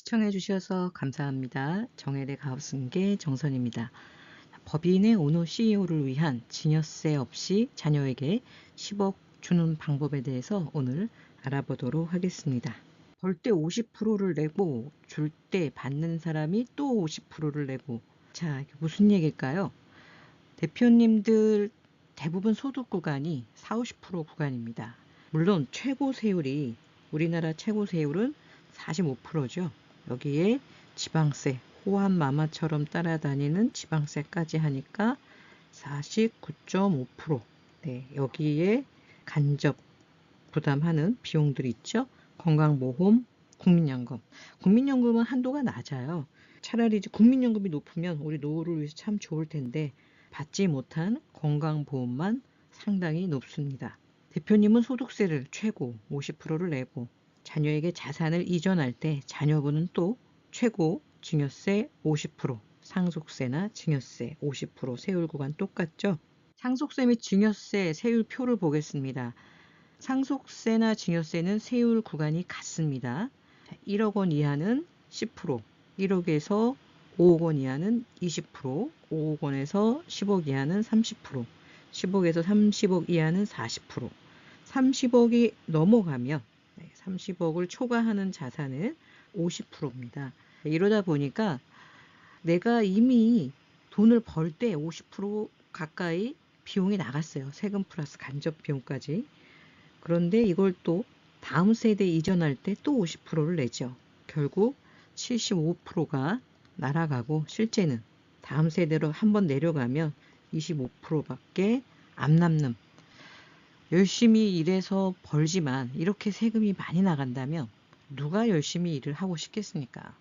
시청해 주셔서 감사합니다. 정혜대 가업승계 정선입니다. 법인의 오너 CEO를 위한 증여세 없이 자녀에게 10억 주는 방법에 대해서 오늘 알아보도록 하겠습니다. 벌 때 50%를 내고 줄 때 받는 사람이 또 50%를 내고, 자, 이게 무슨 얘기일까요? 대표님들 대부분 소득 구간이 40, 50% 구간입니다. 물론 최고 세율이, 우리나라 최고 세율은 45%죠. 여기에 지방세, 호환마마처럼 따라다니는 지방세까지 하니까 49.5%. 네, 여기에 간접 부담하는 비용들이 있죠. 건강보험, 국민연금. 국민연금은 한도가 낮아요. 차라리 이제 국민연금이 높으면 우리 노후를 위해서 참 좋을 텐데 받지 못한 건강보험만 상당히 높습니다. 대표님은 소득세를 최고 50%를 내고 자녀에게 자산을 이전할 때 자녀분은 또 최고 증여세 50%, 상속세나 증여세 50% 세율 구간 똑같죠? 상속세 및 증여세 세율표를 보겠습니다. 상속세나 증여세는 세율 구간이 같습니다. 1억 원 이하는 10%, 1억에서 5억 원 이하는 20%, 5억 원에서 10억 이하는 30%, 10억에서 30억 이하는 40%, 30억이 넘어가면 30억을 초과하는 자산은 50%입니다. 이러다 보니까 내가 이미 돈을 벌 때 50% 가까이 비용이 나갔어요. 세금 플러스 간접 비용까지. 그런데 이걸 또 다음 세대 이전할 때 또 50%를 내죠. 결국 75%가 날아가고 실제는 다음 세대로 한번 내려가면 25%밖에 안 남는, 열심히 일해서 벌지만 이렇게 세금이 많이 나간다면 누가 열심히 일을 하고 싶겠습니까?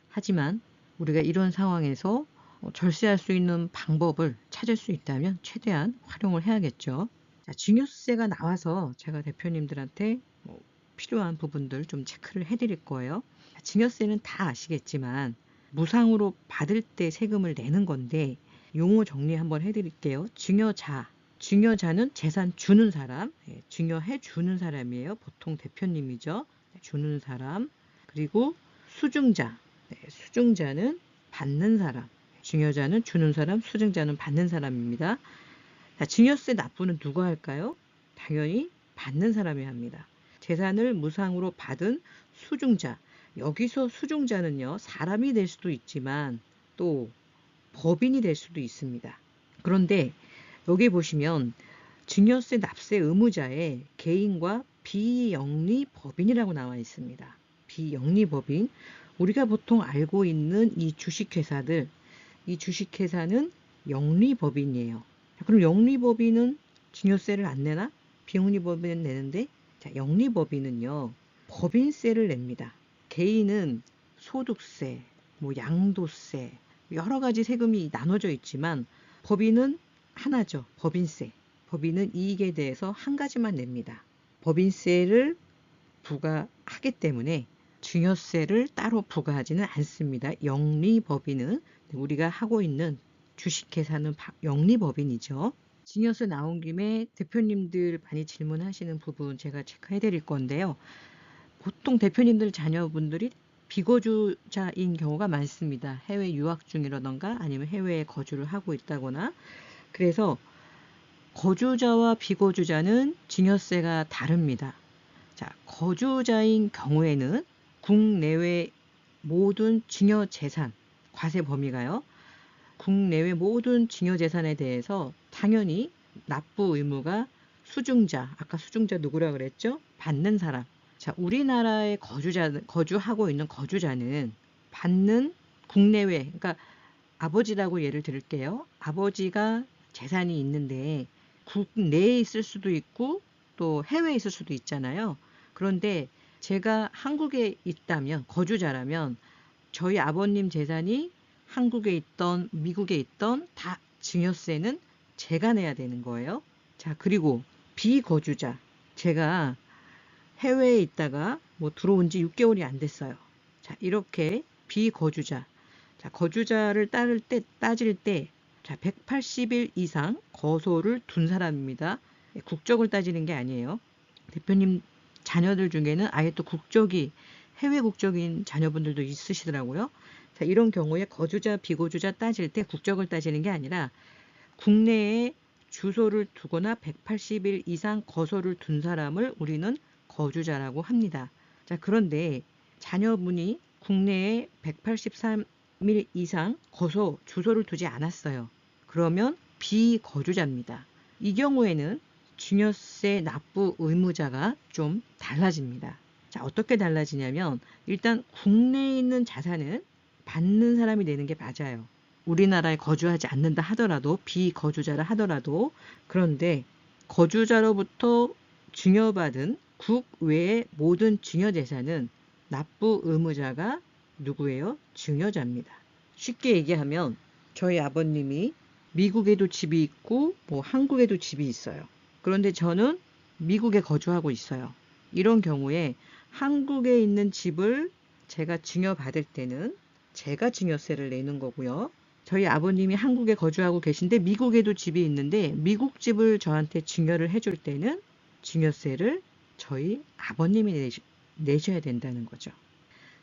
하지만 우리가 이런 상황에서 절세할 수 있는 방법을 찾을 수 있다면 최대한 활용을 해야겠죠. 자, 증여세가 나와서 제가 대표님들한테 필요한 부분들 좀 체크를 해드릴 거예요. 증여세는 다 아시겠지만 무상으로 받을 때 세금을 내는 건데 용어 정리 한번 해드릴게요. 증여자. 증여자는 재산 주는 사람, 증여해 주는 사람이에요. 보통 대표님이죠. 주는 사람. 그리고 수증자. 수증자는 받는 사람. 증여자는 주는 사람, 수증자는 받는 사람입니다. 자, 증여세 납부는 누가 할까요? 당연히 받는 사람이 합니다. 재산을 무상으로 받은 수증자. 여기서 수증자는요, 사람이 될 수도 있지만 또 법인이 될 수도 있습니다. 그런데 여기 보시면 증여세 납세 의무자에 개인과 비영리법인이라고 나와 있습니다. 비영리법인. 우리가 보통 알고 있는 이 주식회사들, 이 주식회사는 영리법인이에요. 그럼 영리법인은 증여세를 안 내나? 비영리법인은 내는데, 자, 영리법인은요, 법인세를 냅니다. 개인은 소득세, 양도세, 여러 가지 세금이 나눠져 있지만 법인은 하나죠. 법인세. 법인은 이익에 대해서 한 가지만 냅니다. 법인세를 부과하기 때문에 증여세를 따로 부과하지는 않습니다. 영리법인은 우리가 하고 있는 주식회사는 영리법인이죠. 증여세 나온 김에 대표님들 많이 질문하시는 부분 제가 체크해 드릴 건데요. 보통 대표님들 자녀분들이 비거주자인 경우가 많습니다. 해외 유학 중이라던가 아니면 해외에 거주를 하고 있다거나. 그래서 거주자와 비거주자는 증여세가 다릅니다. 자, 거주자인 경우에는 국내외 모든 증여재산, 과세 범위가요. 국내외 모든 증여재산에 대해서 당연히 납부 의무가 수증자, 아까 수증자 누구라 그랬죠? 받는 사람. 자, 우리나라에 거주하고 있는 거주자는 받는 국내외, 그러니까 아버지라고 예를 들을게요. 아버지가 재산이 있는데 국내에 있을 수도 있고 또 해외에 있을 수도 있잖아요. 그런데 제가 한국에 있다면, 거주자라면 저희 아버님 재산이 한국에 있던 미국에 있던 다 증여세는 제가 내야 되는 거예요. 자, 그리고 비거주자. 제가 해외에 있다가 들어온 지 6개월이 안 됐어요. 자, 이렇게 비거주자. 자, 거주자를 따질 때, 자, 180일 이상 거소를 둔 사람입니다. 국적을 따지는 게 아니에요. 대표님 자녀들 중에는 아예 또 국적이 해외 국적인 자녀분들도 있으시더라고요. 자, 이런 경우에 거주자, 비거주자 따질 때 국적을 따지는 게 아니라 국내에 주소를 두거나 180일 이상 거소를 둔 사람을 우리는 거주자라고 합니다. 자, 그런데 자녀분이 국내에 183일 이상 거소, 주소를 두지 않았어요. 그러면 비거주자입니다. 이 경우에는 증여세 납부 의무자가 좀 달라집니다. 자, 어떻게 달라지냐면 일단 국내에 있는 자산은 받는 사람이 내는 게 맞아요. 우리나라에 거주하지 않는다 하더라도 비거주자라 하더라도 그런데 거주자로부터 증여받은 국외의 모든 증여재산은 납부 의무자가 누구예요? 증여자입니다. 쉽게 얘기하면 저희 아버님이 미국에도 집이 있고 뭐 한국에도 집이 있어요. 그런데 저는 미국에 거주하고 있어요. 이런 경우에 한국에 있는 집을 제가 증여받을 때는 제가 증여세를 내는 거고요. 저희 아버님이 한국에 거주하고 계신데 미국에도 집이 있는데 미국 집을 저한테 증여를 해줄 때는 증여세를 저희 아버님이 내셔야 된다는 거죠.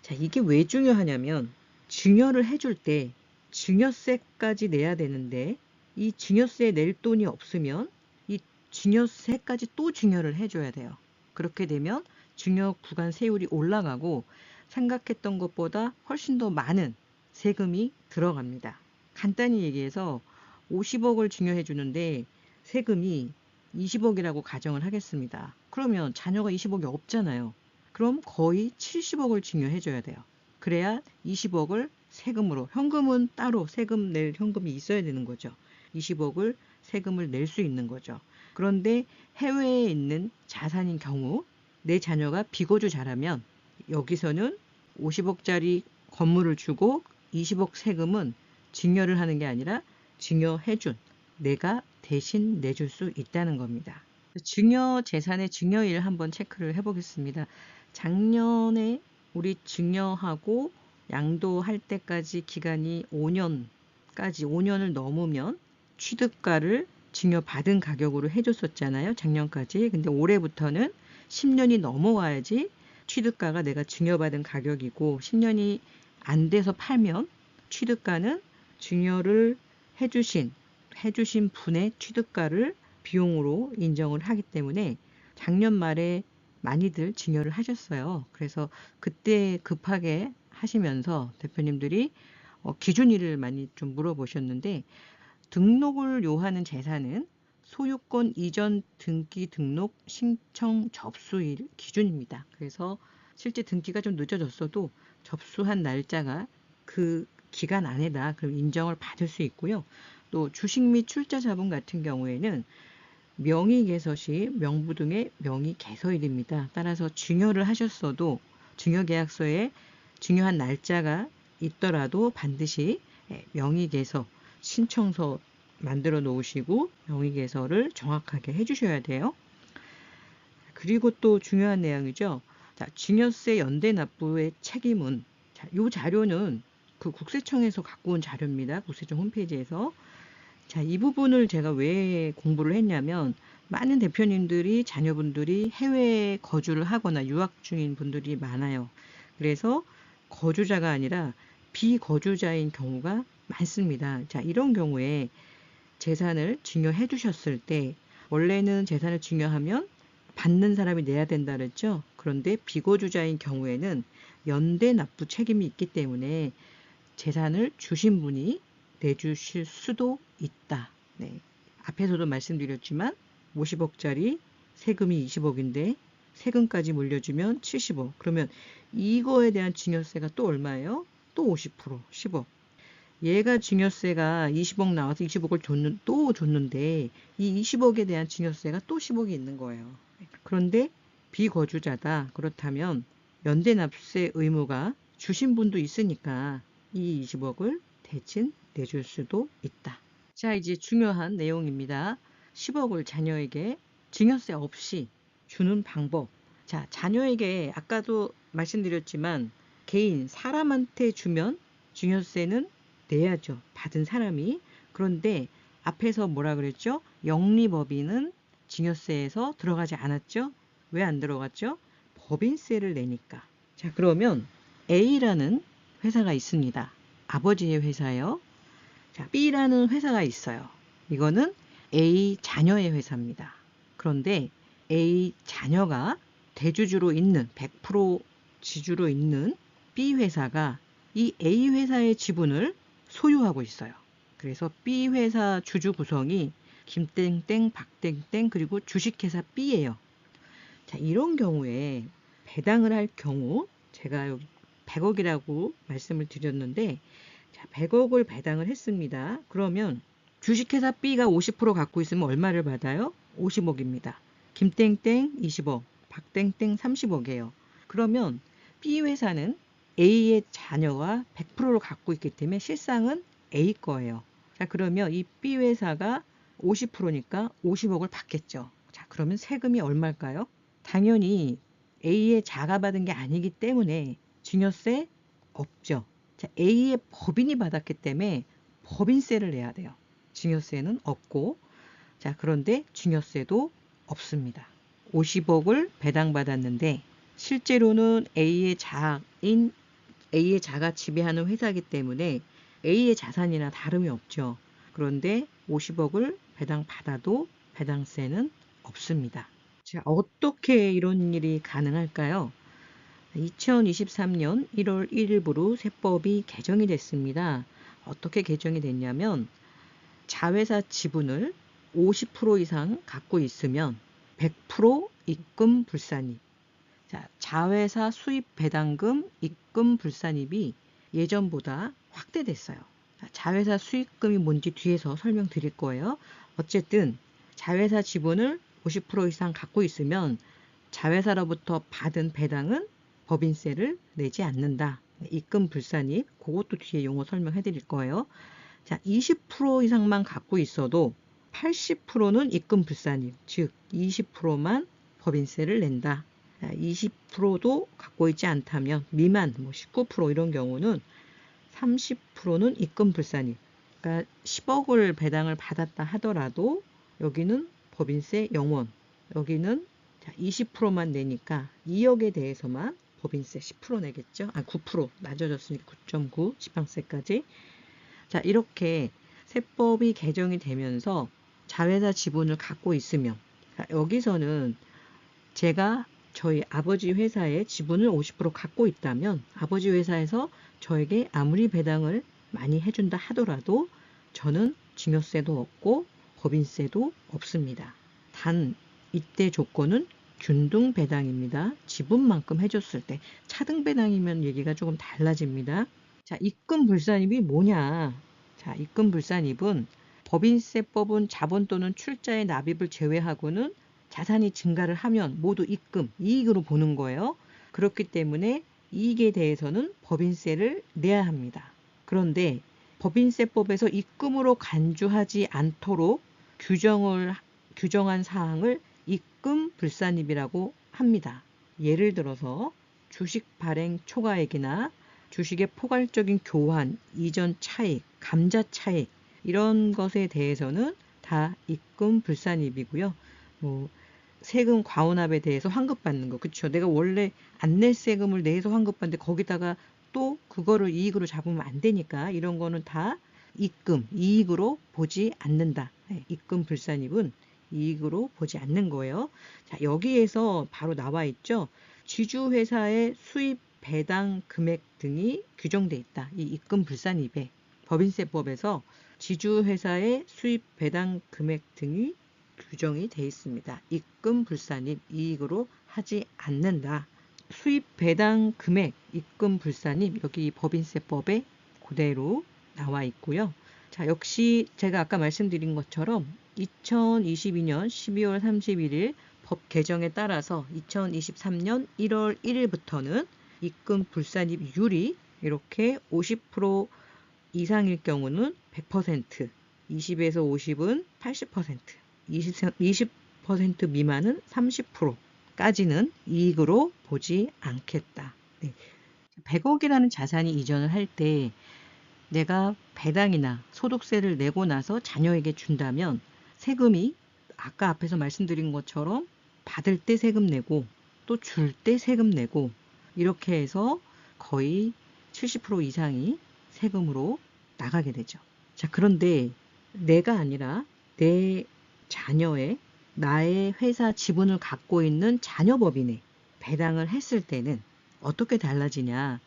자, 이게 왜 중요하냐면 증여를 해줄 때 증여세까지 내야 되는데 이 증여세 낼 돈이 없으면 이 증여세까지 또 증여를 해줘야 돼요. 그렇게 되면 증여 구간 세율이 올라가고 생각했던 것보다 훨씬 더 많은 세금이 들어갑니다. 간단히 얘기해서 50억을 증여해 주는데 세금이 20억이라고 가정을 하겠습니다. 그러면 자녀가 20억이 없잖아요. 그럼 거의 70억을 증여해 줘야 돼요. 그래야 20억을 세금으로, 현금은 따로 세금 낼 현금이 있어야 되는 거죠. 20억을 세금을 낼 수 있는 거죠. 그런데 해외에 있는 자산인 경우 내 자녀가 비거주자라면 여기서는 50억짜리 건물을 주고 20억 세금은 증여를 하는 게 아니라 증여해준 내가 대신 내줄 수 있다는 겁니다. 증여 재산의 증여일 한번 체크를 해보겠습니다. 작년에 우리 증여하고 양도할 때까지 기간이 5년을 넘으면 취득가를 증여받은 가격으로 해줬었잖아요. 작년까지. 근데 올해부터는 10년이 넘어와야지 취득가가 내가 증여받은 가격이고 10년이 안 돼서 팔면 취득가는 증여를 해주신 분의 취득가를 비용으로 인정을 하기 때문에 작년 말에 많이들 증여를 하셨어요. 그래서 그때 급하게 하시면서 대표님들이 기준일을 많이 좀 물어보셨는데 등록을 요하는 재산은 소유권 이전 등기 등록 신청 접수일 기준입니다. 그래서 실제 등기가 좀 늦어졌어도 접수한 날짜가 그 기간 안에다 그럼 인정을 받을 수 있고요. 또 주식 및 출자 자본 같은 경우에는 명의 개서시 명부 등의 명의 개서일입니다. 따라서 증여를 하셨어도 증여 계약서에 증여한 날짜가 있더라도 반드시 명의 개서 신청서 만들어 놓으시고 명의 개서를 정확하게 해주셔야 돼요. 그리고 또 중요한 내용이죠. 자, 증여세 연대 납부의 책임은 이 자료는 그 국세청에서 갖고 온 자료입니다. 국세청 홈페이지에서. 자, 이 부분을 제가 왜 공부를 했냐면 많은 대표님들이 자녀분들이 해외에 거주를 하거나 유학 중인 분들이 많아요. 그래서 거주자가 아니라 비거주자인 경우가 많습니다. 자, 이런 경우에 재산을 증여해 주셨을 때 원래는 재산을 증여하면 받는 사람이 내야 된다 그랬죠. 그런데 비거주자인 경우에는 연대 납부 책임이 있기 때문에 재산을 주신 분이 내주실 수도 있다. 네. 앞에서도 말씀드렸지만 50억짜리 세금이 20억인데 세금까지 물려주면 70억. 그러면 이거에 대한 증여세가 또 얼마예요? 또 50%, 10억. 얘가 증여세가 20억 나와서 20억을 줬는데 이 20억에 대한 증여세가 또 10억이 있는 거예요. 그런데 비거주자다. 그렇다면 연대납세 의무가 주신 분도 있으니까 이 20억을 대신 내줄 수도 있다. 자, 이제 중요한 내용입니다. 10억을 자녀에게 증여세 없이 주는 방법. 자, 자녀에게 아까도 말씀드렸지만 개인 사람한테 주면 증여세는 내야죠. 받은 사람이. 그런데 앞에서 뭐라 그랬죠? 영리법인은 증여세에서 들어가지 않았죠? 왜 안 들어갔죠? 법인세를 내니까. 자, 그러면 A라는 회사가 있습니다. 아버지의 회사요. 자, B라는 회사가 있어요. 이거는 A 자녀의 회사입니다. 그런데 A 자녀가 대주주로 있는 100% 지주로 있는 B 회사가 이 A 회사의 지분을 소유하고 있어요. 그래서 B 회사 주주 구성이 김땡땡, 박땡땡 그리고 주식회사 B예요. 자, 이런 경우에 배당을 할 경우 제가 여기 100억이라고 말씀을 드렸는데 자, 100억을 배당을 했습니다. 그러면 주식회사 B가 50% 갖고 있으면 얼마를 받아요? 50억입니다. 김땡땡 20억, 박땡땡 30억이에요. 그러면 B 회사는 A의 자녀가 100%를 갖고 있기 때문에 실상은 A 거예요. 자, 그러면 이 B 회사가 50%니까 50억을 받겠죠. 자, 그러면 세금이 얼마일까요? 당연히 A의 자가 받은 게 아니기 때문에 증여세 없죠. 자, A의 법인이 받았기 때문에 법인세를 내야 돼요. 증여세는 없고, 자, 그런데 증여세도 없습니다. 50억을 배당받았는데 실제로는 A의 자가 지배하는 회사이기 때문에 A의 자산이나 다름이 없죠. 그런데 50억을 배당받아도 배당세는 없습니다. 자, 어떻게 이런 일이 가능할까요? 2023년 1월 1일부로 세법이 개정이 됐습니다. 어떻게 개정이 됐냐면 자회사 지분을 50% 이상 갖고 있으면 100% 입금 불산입. 자, 자회사 수입 배당금 입금 불산입이 예전보다 확대됐어요. 자회사 수익금이 뭔지 뒤에서 설명드릴 거예요. 어쨌든 자회사 지분을 50% 이상 갖고 있으면 자회사로부터 받은 배당은 법인세를 내지 않는다. 입금 불산입, 그것도 뒤에 용어 설명해 드릴 거예요. 자, 20% 이상만 갖고 있어도 80%는 입금 불산입, 즉 20%만 법인세를 낸다. 20%도 갖고 있지 않다면 미만 19% 이런 경우는 30%는 입금 불산입. 그러니까 10억을 배당을 받았다 하더라도 여기는 법인세 0원, 여기는 20%만 내니까 2억에 대해서만 법인세 10% 내겠죠. 9% 낮아졌으니까 9.9 지방세까지. 자, 이렇게 세법이 개정이 되면서 자회사 지분을 갖고 있으면 여기서는 제가 저희 아버지 회사의 지분을 50% 갖고 있다면 아버지 회사에서 저에게 아무리 배당을 많이 해준다 하더라도 저는 증여세도 없고 법인세도 없습니다. 단 이때 조건은 균등 배당입니다. 지분만큼 해줬을 때. 차등 배당이면 얘기가 조금 달라집니다. 자, 입금 불산입이 뭐냐? 자, 입금 불산입은 법인세법은 자본 또는 출자의 납입을 제외하고는 자산이 증가를 하면 모두 입금, 이익으로 보는 거예요. 그렇기 때문에 이익에 대해서는 법인세를 내야 합니다. 그런데 법인세법에서 입금으로 간주하지 않도록 규정한 사항을 입금 불산입이라고 합니다. 예를 들어서 주식 발행 초과액이나 주식의 포괄적인 교환, 이전 차익, 감자 차익 이런 것에 대해서는 다 입금 불산입이고요. 세금 과원합에 대해서 환급받는 거, 그쵸? 내가 원래 안 낼 세금을 내서 환급받는데 거기다가 또 그거를 이익으로 잡으면 안 되니까 이런 거는 다 입금, 이익으로 보지 않는다. 입금 불산입은 이익으로 보지 않는 거예요. 자, 여기에서 바로 나와 있죠. 지주회사의 수입 배당 금액 등이 규정돼 있다. 이 입금 불산입에 법인세법에서 지주회사의 수입 배당 금액 등이 규정이 돼 있습니다. 입금 불산입 이익으로 하지 않는다. 수입 배당 금액 입금 불산입 여기 법인세법에 그대로 나와 있고요. 자, 역시 제가 아까 말씀드린 것처럼 2022년 12월 31일 법 개정에 따라서 2023년 1월 1일부터는 입금 불산입률이 이렇게 50% 이상일 경우는 100%, 20에서 50은 80%, 20% 미만은 30%까지는 이익으로 보지 않겠다. 네. 100억이라는 자산이 이전을 할 때 내가 배당이나 소득세를 내고 나서 자녀에게 준다면 세금이 아까 앞에서 말씀드린 것처럼 받을 때 세금 내고 또 줄 때 세금 내고 이렇게 해서 거의 70% 이상이 세금으로 나가게 되죠. 자, 그런데 내가 아니라 내 자녀의 나의 회사 지분을 갖고 있는 자녀법인에 배당을 했을 때는 어떻게 달라지냐.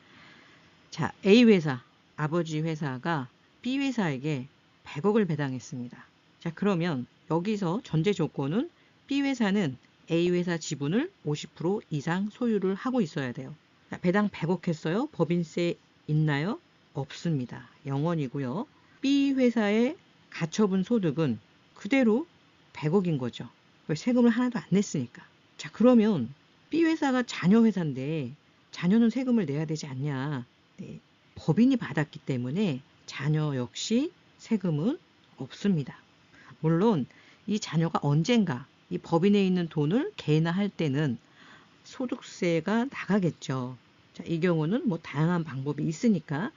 자, A 회사, 아버지 회사가 B 회사에게 100억을 배당했습니다. 자, 그러면 여기서 전제 조건은 B 회사는 A 회사 지분을 50% 이상 소유를 하고 있어야 돼요. 자, 배당 100억 했어요. 법인세 있나요? 없습니다. 0원이고요. B 회사의 가처분 소득은 그대로 100억인 거죠. 왜 세금을 하나도 안 냈으니까. 자, 그러면 B 회사가 자녀 회사인데 자녀는 세금을 내야 되지 않냐. 네, 법인이 받았기 때문에 자녀 역시 세금은 없습니다. 물론 이 자녀가 언젠가 이 법인에 있는 돈을 개인화할 때는 소득세가 나가겠죠. 자, 이 경우는 뭐 다양한 방법이 있으니까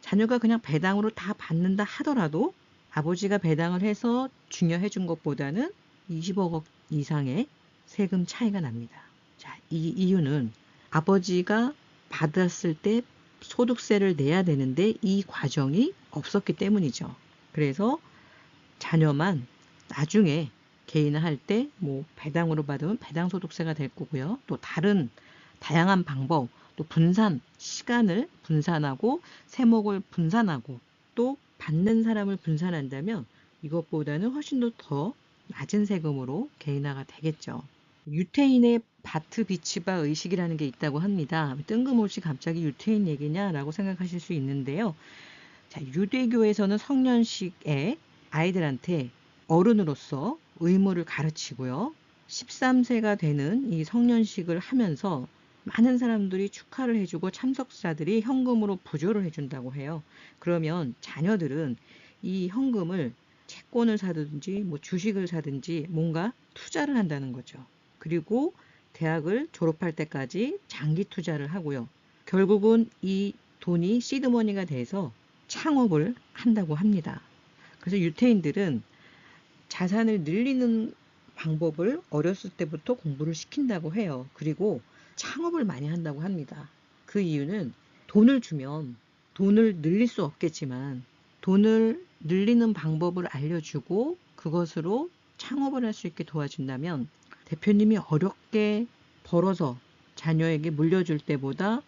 자녀가 그냥 배당으로 다 받는다 하더라도 아버지가 배당을 해서 증여해 준 것보다는 20억 이상의 세금 차이가 납니다. 자, 이 이유는 아버지가 받았을 때 소득세를 내야 되는데 이 과정이 없었기 때문이죠. 그래서 자녀만 나중에 개인화할 때 뭐 배당으로 받으면 배당 소득세가 될 거고요. 또 다른 다양한 방법, 또 분산, 시간을 분산하고 세목을 분산하고 또 받는 사람을 분산한다면 이것보다는 훨씬 더 낮은 세금으로 개인화가 되겠죠. 유태인의 바트 비치바 의식이라는 게 있다고 합니다. 뜬금없이 갑자기 유태인 얘기냐라고 생각하실 수 있는데요. 자, 유대교에서는 성년식에 아이들한테 어른으로서 의무를 가르치고요. 13세가 되는 이 성년식을 하면서 많은 사람들이 축하를 해주고 참석자들이 현금으로 부조를 해준다고 해요. 그러면 자녀들은 이 현금을 채권을 사든지 뭐 주식을 사든지 뭔가 투자를 한다는 거죠. 그리고 대학을 졸업할 때까지 장기 투자를 하고요. 결국은 이 돈이 시드머니가 돼서 창업을 한다고 합니다. 그래서 유태인들은 자산을 늘리는 방법을 어렸을 때부터 공부를 시킨다고 해요. 그리고 창업을 많이 한다고 합니다. 그 이유는 돈을 주면 돈을 늘릴 수 없겠지만 돈을 늘리는 방법을 알려주고 그것으로 창업을 할 수 있게 도와준다면 대표님이 어렵게 벌어서 자녀에게 물려줄 때보다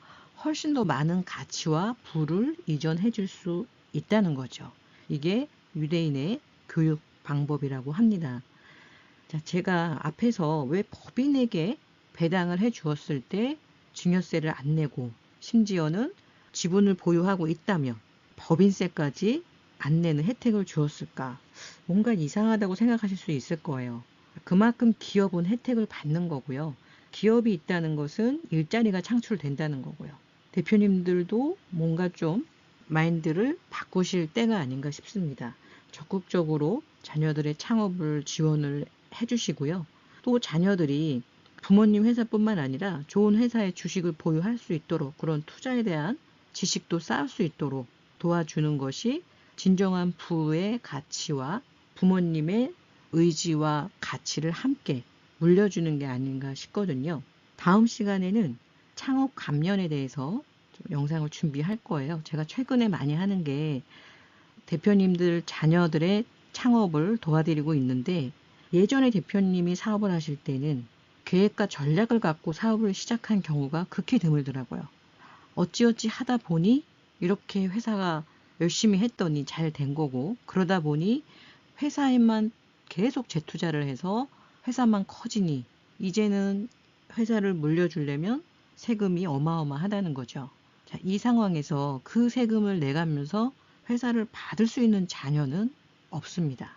훨씬 더 많은 가치와 부를 이전해 줄 수 있다는 거죠. 이게 유대인의 교육 방법이라고 합니다. 자, 제가 앞에서 왜 법인에게 배당을 해 주었을 때 증여세를 안 내고 심지어는 지분을 보유하고 있다면 법인세까지 안 내는 혜택을 주었을까? 뭔가 이상하다고 생각하실 수 있을 거예요. 그만큼 기업은 혜택을 받는 거고요. 기업이 있다는 것은 일자리가 창출된다는 거고요. 대표님들도 뭔가 좀 마인드를 바꾸실 때가 아닌가 싶습니다. 적극적으로 자녀들의 창업을 지원을 해주시고요. 또 자녀들이 부모님 회사뿐만 아니라 좋은 회사의 주식을 보유할 수 있도록 그런 투자에 대한 지식도 쌓을 수 있도록 도와주는 것이 진정한 부의 가치와 부모님의 의지와 가치를 함께 물려주는 게 아닌가 싶거든요. 다음 시간에는 창업 감면에 대해서 좀 영상을 준비할 거예요. 제가 최근에 많이 하는 게 대표님들 자녀들의 창업을 도와드리고 있는데 예전에 대표님이 사업을 하실 때는 계획과 전략을 갖고 사업을 시작한 경우가 극히 드물더라고요. 어찌어찌 하다 보니 이렇게 회사가 열심히 했더니 잘 된 거고 그러다 보니 회사에만 계속 재투자를 해서 회사만 커지니 이제는 회사를 물려주려면 세금이 어마어마하다는 거죠. 자, 이 상황에서 그 세금을 내가면서 회사를 받을 수 있는 자녀는 없습니다.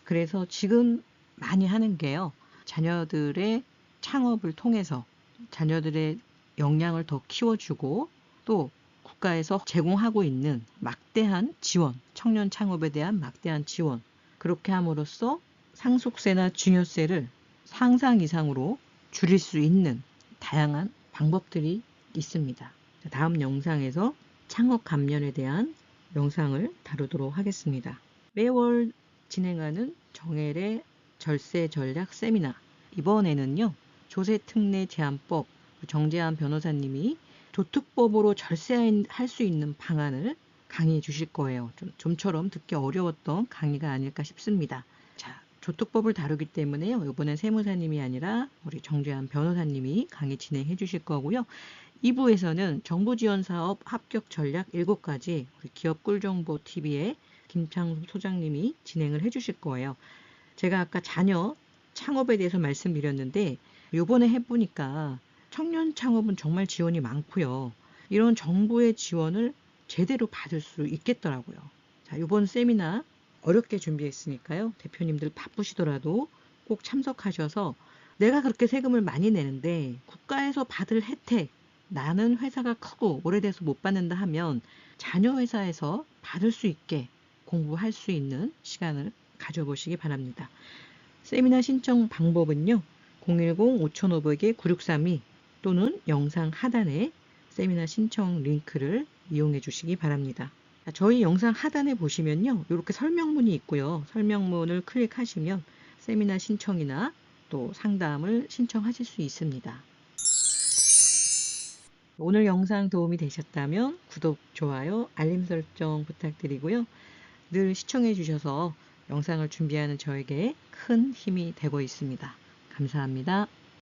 그래서 지금 많이 하는 게요. 자녀들의 창업을 통해서 자녀들의 역량을 더 키워주고 또 국가에서 제공하고 있는 막대한 지원, 청년 창업에 대한 막대한 지원, 그렇게 함으로써 상속세나 증여세를 상상 이상으로 줄일 수 있는 다양한 방법들이 있습니다. 다음 영상에서 창업 감면에 대한 영상을 다루도록 하겠습니다. 매월 진행하는 정혜의 절세 전략 세미나, 이번에는요 조세 특례 제한법 정재한 변호사님이 도특법으로 절세할 수 있는 방안을 강의해 주실 거예요. 좀처럼 듣기 어려웠던 강의가 아닐까 싶습니다. 자, 조특법을 다루기 때문에요. 이번엔 세무사님이 아니라 우리 정재환 변호사님이 강의 진행해 주실 거고요. 2부에서는 정부지원사업 합격 전략 7가지 우리 기업 꿀정보 TV의 김창수 소장님이 진행을 해 주실 거예요. 제가 아까 자녀 창업에 대해서 말씀드렸는데 요번에 해보니까 청년 창업은 정말 지원이 많고요. 이런 정부의 지원을 제대로 받을 수 있겠더라고요. 자, 이번 세미나 어렵게 준비했으니까요. 대표님들 바쁘시더라도 꼭 참석하셔서 내가 그렇게 세금을 많이 내는데 국가에서 받을 혜택, 나는 회사가 크고 오래돼서 못 받는다 하면 자녀 회사에서 받을 수 있게 공부할 수 있는 시간을 가져보시기 바랍니다. 세미나 신청 방법은요. 010-5500-9632 또는 영상 하단에 세미나 신청 링크를 이용해 주시기 바랍니다. 저희 영상 하단에 보시면요. 이렇게 설명문이 있고요. 설명문을 클릭하시면 세미나 신청이나 또 상담을 신청하실 수 있습니다. 오늘 영상 도움이 되셨다면 구독, 좋아요, 알림 설정 부탁드리고요. 늘 시청해 주셔서 영상을 준비하는 저에게 큰 힘이 되고 있습니다. 감사합니다.